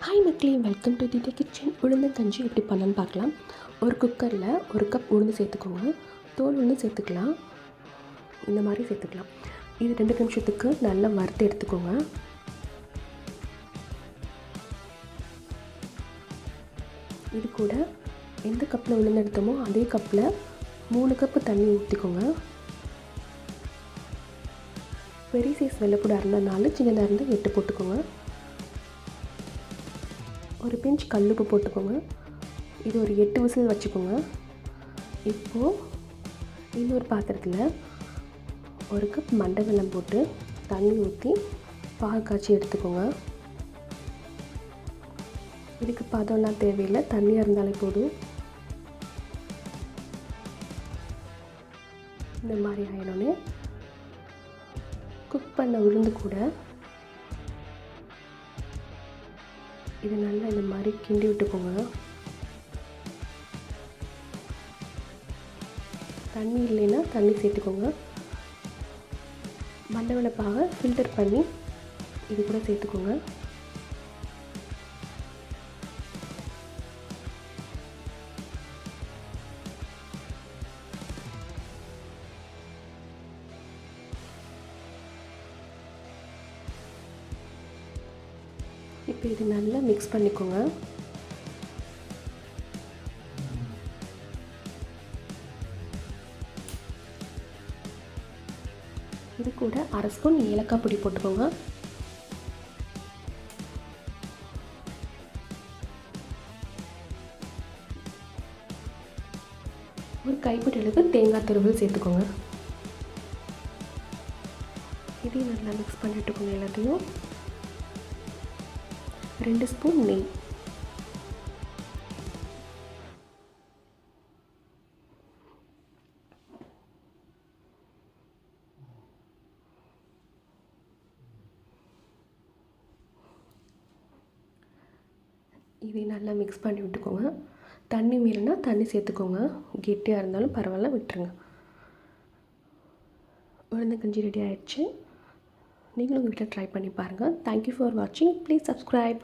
Hi மக்களே, welcome to the kitchen. உளுந்தங்கஞ்சி எப்படி பண்ணலான்னு பார்க்கலாம். ஒரு குக்கரில் 1 கப் உளுந்து சேர்த்துக்கோங்க. தோல் உளுந்து சேர்த்துக்கலாம், இந்த மாதிரி சேர்த்துக்கலாம். இது 2 நிமிஷத்துக்கு நல்லா வறுத்து எடுத்துக்கோங்க. இது கூட எந்த கப்பில் உளுந்து எடுத்தோமோ அதே கப்பில் 3 கப்பு தண்ணி ஊற்றிக்கோங்க. பெரிய சைஸ் வெள்ளைப்பூடாக இருந்தால் 4, சின்னதாக இருந்தால் 8 போட்டுக்கோங்க. ஒரு பிஞ்ச் கல்லுப்பு போட்டுக்கோங்க. இது ஒரு 8 விசில் வச்சுக்கோங்க. இப்போது இன்னொரு பாத்திரத்தில் 1 கப் மண்டை வெல்லம் போட்டு தண்ணி ஊற்றி பால் காய்ச்சி எடுத்துக்கோங்க. இதுக்கு பதம்லாம் தேவையில்லை, தண்ணியாக இருந்தாலே போதும். இந்த மாதிரி ஆயிடனே குக் பண்ண உளுந்து கூட இது நல்லா இந்த மாதிரி கிண்டி விட்டுக்கோங்க. தண்ணி இல்லைன்னா தண்ணி சேர்த்துக்கோங்க. மண்டை வெல்லப்பாக ஃபில்டர் பண்ணி இது கூட சேர்த்துக்கோங்க. இப்போ இது நல்லா மிக்ஸ் பண்ணிக்கோங்க. இது கூட 1/2 ஸ்பூன் ஏலக்காய் பொடி போட்டுக்கோங்க. ஒரு கைப்பிடி அளவுக்கு தேங்காய் துருவல் சேர்த்துக்கோங்க. இதையும் நல்லா மிக்ஸ் பண்ணிட்டுக்கோங்க. எல்லாத்தையும் 2 ஸ்பூன் நெய், இதை நல்லா மிக்ஸ் பண்ணி விட்டுக்கோங்க. தண்ணி மீறினா தண்ணி சேர்த்துக்கோங்க. கெட்டியாக இருந்தாலும் பரவாயில்ல, விட்டுருங்க. உளுந்தங்கஞ்சி ரெடி ஆயிடுச்சு. நீங்களும் உங்கள் வீட்டில் ட்ரை பண்ணி பாருங்கள். தேங்க்யூ ஃபார் வாட்சிங். Please subscribe.